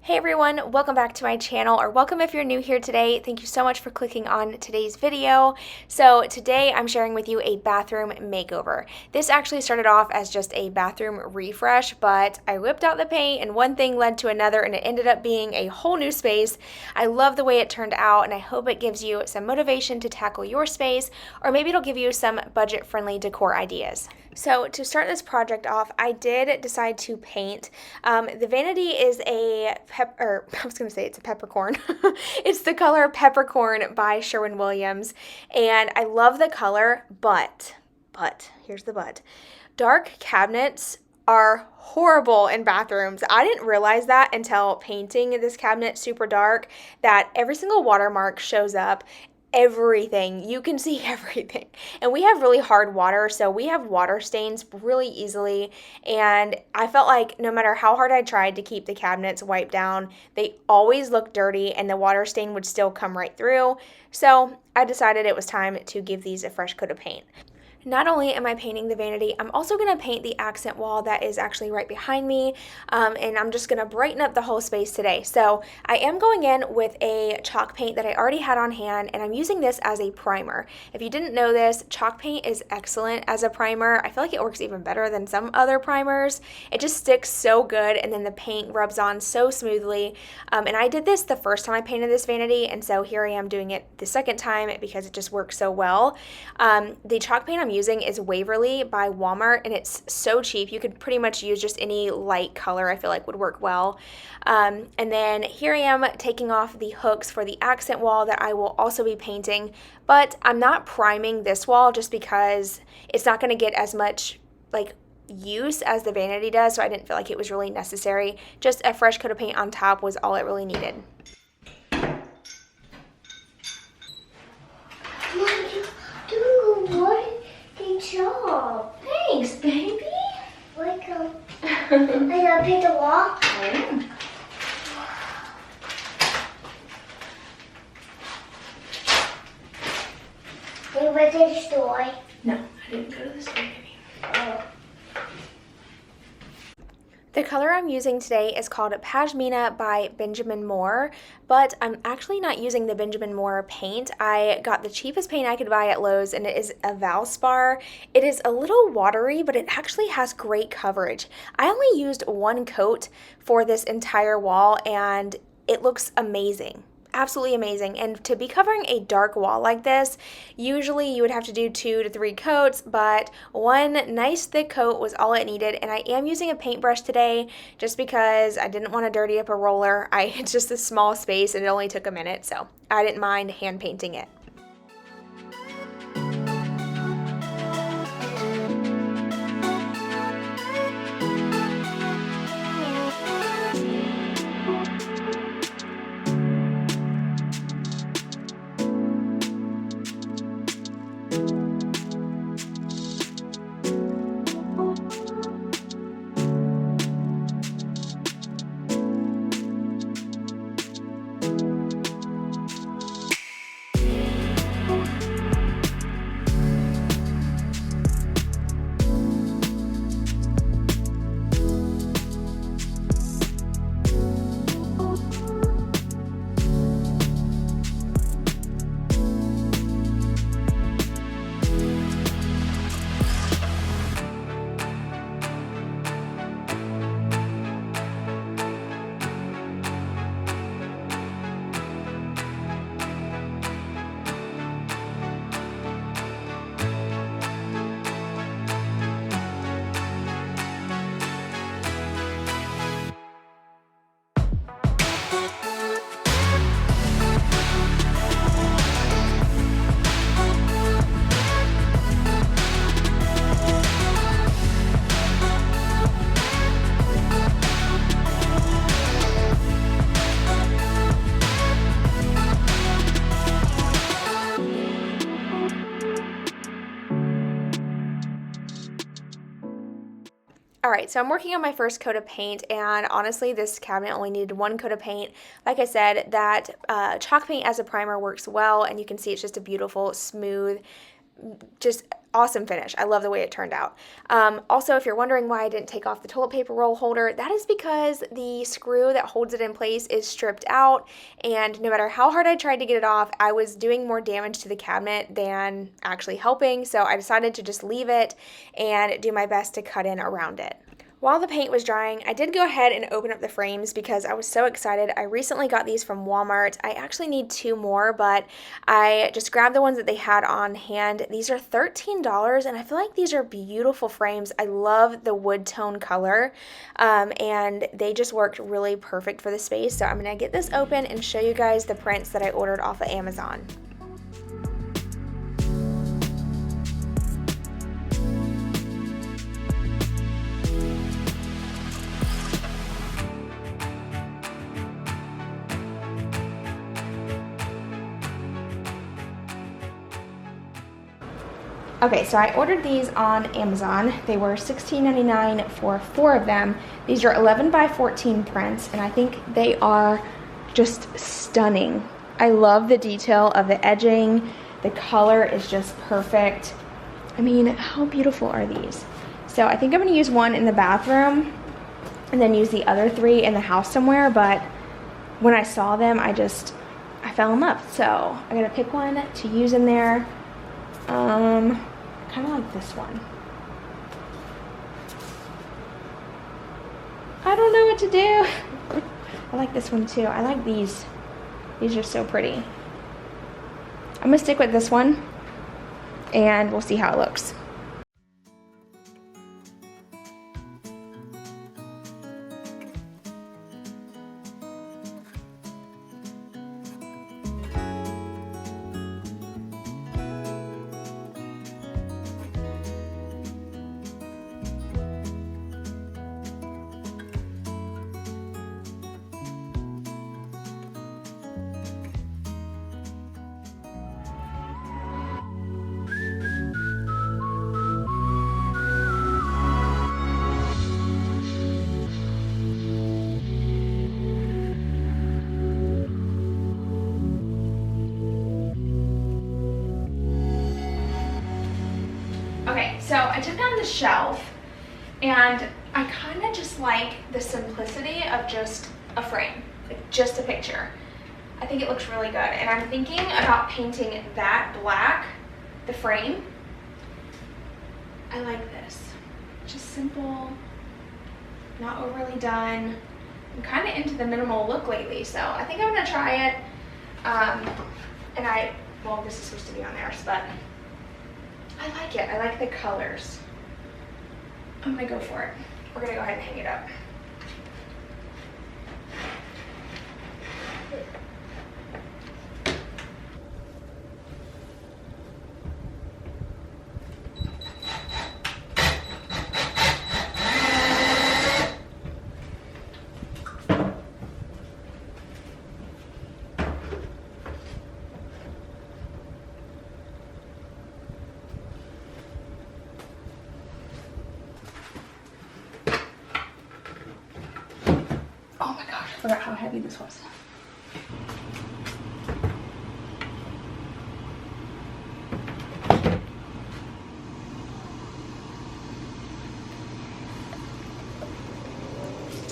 Hey everyone, welcome back to my channel, or welcome if you're new here today. Thank you so much for clicking on today's video. So today I'm sharing with you a bathroom makeover. This actually started off as just a bathroom refresh, but I whipped out the paint and one thing led to another and it ended up being a whole new space. I love the way it turned out and I hope it gives you some motivation to tackle your space, or maybe it'll give you some budget-friendly decor ideas. So to start this project off, I did decide to paint. The Vanity is a it's a peppercorn. It's the color Peppercorn by Sherwin-Williams, and I love the color, but, here's the but. Dark cabinets are horrible in bathrooms. I didn't realize that until painting this cabinet super dark, that every single watermark shows up. Everything. You can see everything. And we have really hard water, so we have water stains really easily. And I felt like no matter how hard I tried to keep the cabinets wiped down, they always looked dirty and the water stain would still come right through. So I decided it was time to give these a fresh coat of paint. Not only am I painting the Vanity, I'm also going to paint the accent wall that is actually right behind me, and I'm just going to brighten up the whole space today. So I am going in with a chalk paint that I already had on hand, and I'm using this as a primer. If you didn't know this, chalk paint is excellent as a primer. I feel like it works even better than some other primers. It just sticks so good, and then the paint rubs on so smoothly. And I did this the first time I painted this Vanity, and so here I am doing it the second time because it just works so well. The chalk paint I'm using is Waverly by Walmart, and it's so cheap. You could pretty much use just any light color I feel like would work well. And then here I am taking off the hooks for the accent wall that I will also be painting, but I'm not priming this wall just because it's not going to get as much use as the Vanity does, so I didn't feel like it was really necessary. Just a fresh coat of paint on top was all it really needed. Good job. Thanks, baby. Welcome. Are you gonna paint the wall? I am. You went to the store? No, I didn't go to the store, baby. Oh. The color I'm using today is called Pashmina by Benjamin Moore, but I'm actually not using the Benjamin Moore paint. I got the cheapest paint I could buy at Lowe's, and it is a Valspar. It is a little watery, but it actually has great coverage. I only used one coat for this entire wall, and it looks amazing. Absolutely amazing. And to be covering a dark wall like this, usually you would have to do 2 to 3 coats, but one nice thick coat was all it needed. And I am using a paintbrush today just because I didn't want to dirty up a roller. It's just a small space and it only took a minute, so I didn't mind hand painting it. Alright, so I'm working on my first coat of paint, and honestly this cabinet only needed one coat of paint. Like I said, that chalk paint as a primer works well, and you can see it's just a beautiful, smooth just awesome finish. I love the way it turned out. Also, if you're wondering why I didn't take off the toilet paper roll holder, that is because the screw that holds it in place is stripped out, and no matter how hard I tried to get it off, I was doing more damage to the cabinet than actually helping, so I decided to just leave it and do my best to cut in around it. While the paint was drying, I did go ahead and open up the frames because I was so excited. I recently got these from Walmart. I actually need 2 more, but I just grabbed the ones that they had on hand. These are $13, and I feel like these are beautiful frames. I love the wood tone color, and they just worked really perfect for the space. So I'm going to get this open and show you guys the prints that I ordered off of Amazon. Okay, so I ordered these on Amazon. They were $16.99 for 4 of them. These are 11 by 14 prints, and I think they are just stunning. I love the detail of the edging. The color is just perfect. I mean, how beautiful are these? So I think I'm gonna use one in the bathroom and then use the other 3 in the house somewhere, but when I saw them, I fell in love. So I gotta pick one to use in there. Kind of like this one. I don't know what to do. I like this one too. I like these. These are so pretty. I'm gonna stick with this one and we'll see how it looks. Okay, so I took down the shelf and I kind of just like the simplicity of just a frame, like just a picture. I think it looks really good, and I'm thinking about painting that black, the frame. I like this. Just simple, not overly done. I'm kind of into the minimal look lately, so I think I'm gonna try it. Well, this is supposed to be on theirs, but I like it. I like the colors. I'm gonna go for it. We're gonna go ahead and hang it up. Oh my gosh, I forgot how heavy this was.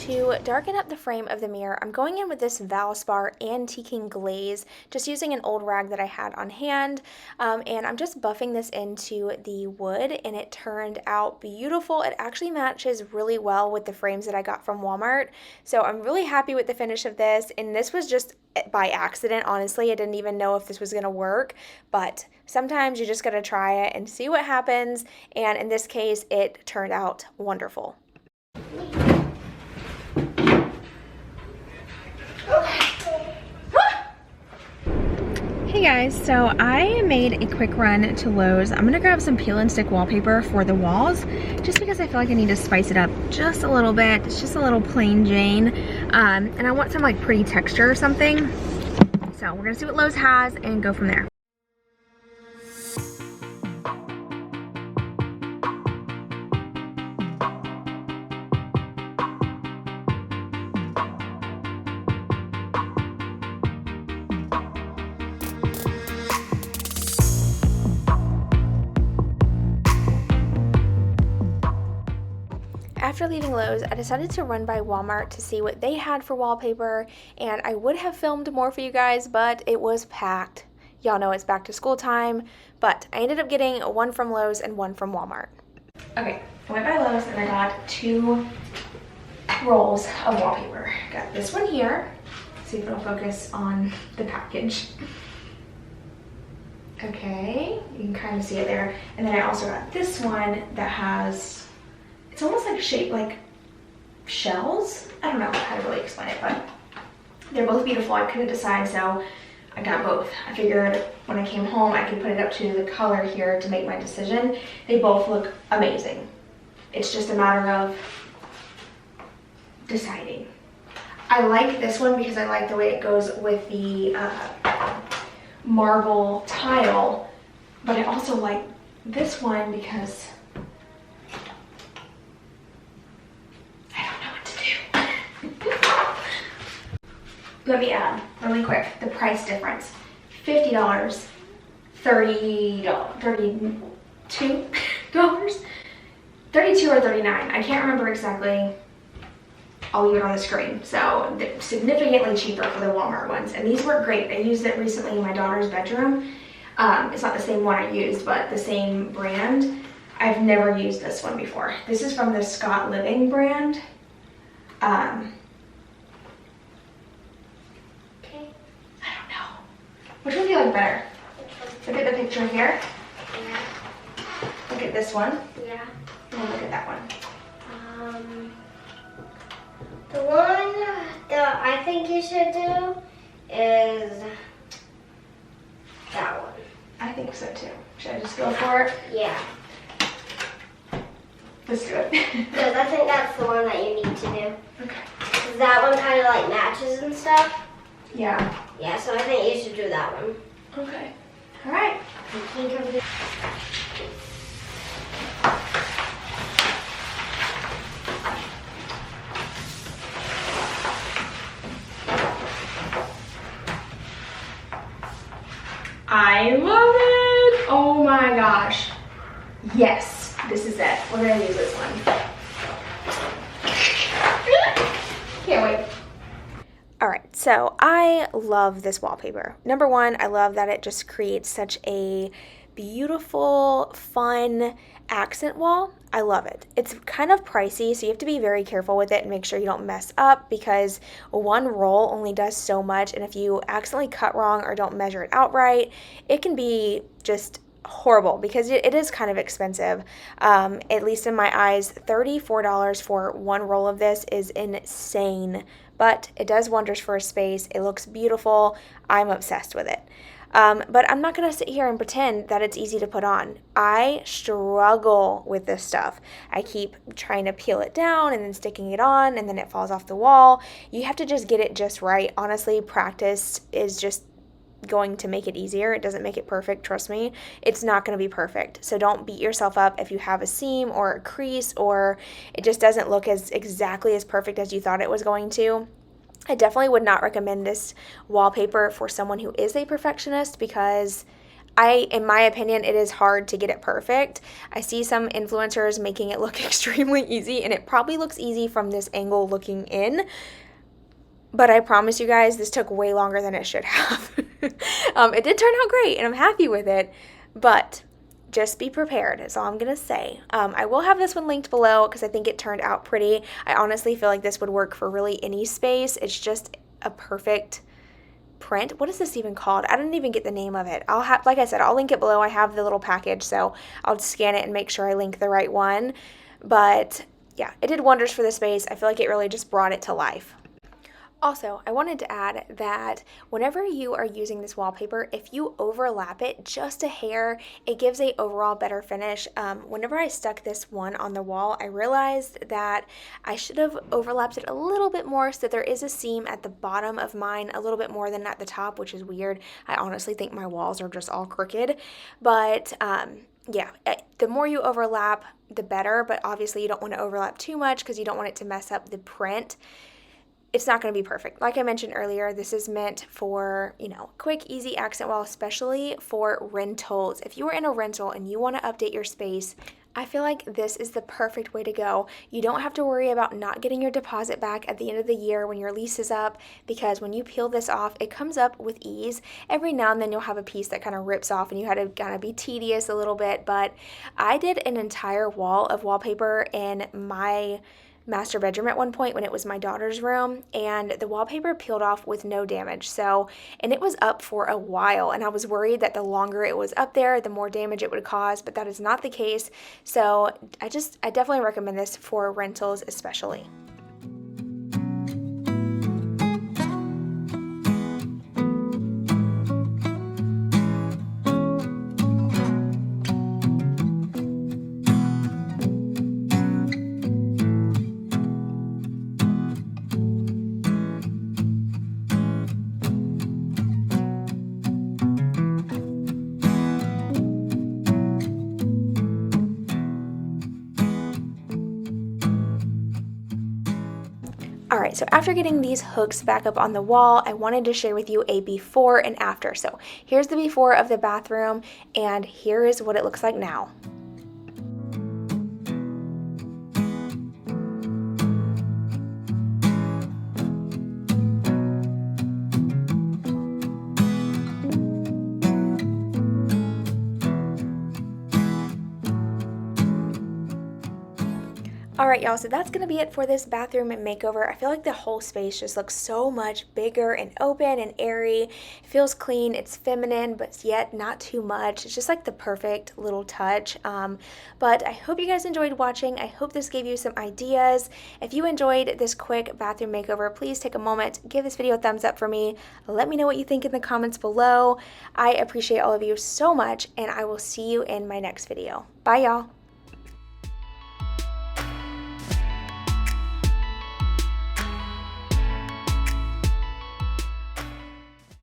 To darken up the frame of the mirror, I'm going in with this Valspar Antiquing Glaze, just using an old rag that I had on hand, and I'm just buffing this into the wood, and it turned out beautiful. It actually matches really well with the frames that I got from Walmart, so I'm really happy with the finish of this, and this was just by accident, honestly. I didn't even know if this was going to work, but sometimes you just got to try it and see what happens, and in this case, it turned out wonderful. Hey guys, so I made a quick run to Lowe's. I'm gonna grab some peel and stick wallpaper for the walls, just because I feel like I need to spice it up just a little bit. It's just a little plain Jane, and I want some like pretty texture or something. So we're gonna see what Lowe's has and go from there. after leaving Lowe's, I decided to run by Walmart to see what they had for wallpaper, and I would have filmed more for you guys, but it was packed. Y'all know it's back to school time, but I ended up getting one from Lowe's and one from Walmart. Okay, I went by Lowe's and I got 2 rolls of wallpaper. Got this one here. See if it'll focus on the package. Okay, you can kind of see it there. And then I also got this one that has, it's almost like shaped like shells. I don't know how to really explain it, but they're both beautiful. I couldn't decide, so I got both. I figured when I came home, I could put it up to the color here to make my decision. They both look amazing. It's just a matter of deciding. I like this one because I like the way it goes with the marble tile, but I also like this one because I don't know what to do. Let me add really quick the price difference. $50, $32, $32 or $39. I can't remember exactly. I'll leave it on the screen. So significantly cheaper for the Walmart ones. And these work great. I used it recently in my daughter's bedroom. It's not the same one I used, but the same brand. I've never used this one before. This is from the Scott Living brand. Okay. I don't know. Which one do you like better? Look at the picture here. Yeah. Look at this one. Yeah. And look at that one. The one that I think you should do is that one. I think so too. Should I just go for it? Yeah. Let's do it. Because I think that's the one that you need to do. Okay. 'Cause that one kind of like matches and stuff. Yeah. Yeah, so I think you should do that one. Okay. All right. I love it. Oh my gosh. Yes, this is it. We're gonna use this one. Can't wait. All right, so I love this wallpaper. Number one, I love that it just creates such a beautiful, fun accent wall. I love it. It's kind of pricey, so you have to be very careful with it and make sure you don't mess up because one roll only does so much, and if you accidentally cut wrong or don't measure it out right, it can be just horrible because it is kind of expensive. At least in my eyes, $34 for one roll of this is insane, but it does wonders for a space. It looks beautiful. I'm obsessed with it. But I'm not going to sit here and pretend that it's easy to put on. I struggle with this stuff. I keep trying to peel it down and then sticking it on, and then it falls off the wall. You have to just get it just right. Honestly, practice is just going to make it easier. It doesn't make it perfect, trust me. It's not going to be perfect. So don't beat yourself up if you have a seam or a crease or it just doesn't look as exactly as perfect as you thought it was going to. I definitely would not recommend this wallpaper for someone who is a perfectionist because in my opinion, it is hard to get it perfect. I see some influencers making it look extremely easy, and it probably looks easy from this angle looking in, but I promise you guys, this took way longer than it should have. It did turn out great, and I'm happy with it, but just be prepared is all I'm going to say. I will have this one linked below because I think it turned out pretty. I honestly feel like this would work for really any space. It's just a perfect print. What is this even called? I didn't even get the name of it. I'll have, like I said, I'll link it below. I have the little package, so I'll scan it and make sure I link the right one. But yeah, it did wonders for the space. I feel like it really just brought it to life. Also, I wanted to add that whenever you are using this wallpaper, if you overlap it just a hair, it gives a overall better finish. Whenever I stuck this one on the wall, I realized that I should have overlapped it a little bit more so that there is a seam at the bottom of mine, a little bit more than at the top, which is weird. I honestly think my walls are just all crooked, but yeah, the more you overlap, the better, but obviously you don't want to overlap too much because you don't want it to mess up the print. It's not going to be perfect. Like I mentioned earlier, this is meant for, quick, easy accent wall, especially for rentals. If you are in a rental and you want to update your space, I feel like this is the perfect way to go. You don't have to worry about not getting your deposit back at the end of the year when your lease is up, because when you peel this off, it comes up with ease. Every now and then you'll have a piece that kind of rips off and you had to kind of be tedious a little bit, but I did an entire wall of wallpaper in my master bedroom at one point when it was my daughter's room, and the wallpaper peeled off with no damage. So, and it was up for a while, and I was worried that the longer it was up there, the more damage it would cause, but that is not the case. So I definitely recommend this for rentals especially. Alright, so after getting these hooks back up on the wall, I wanted to share with you a before and after. So here's the before of the bathroom, and here is what it looks like now. Alright y'all, so that's going to be it for this bathroom makeover. I feel like the whole space just looks so much bigger and open and airy. It feels clean, it's feminine, but yet not too much. It's just like the perfect little touch. But I hope you guys enjoyed watching. I hope this gave you some ideas. If you enjoyed this quick bathroom makeover, please take a moment, give this video a thumbs up for me. Let me know what you think in the comments below. I appreciate all of you so much, and I will see you in my next video. Bye y'all.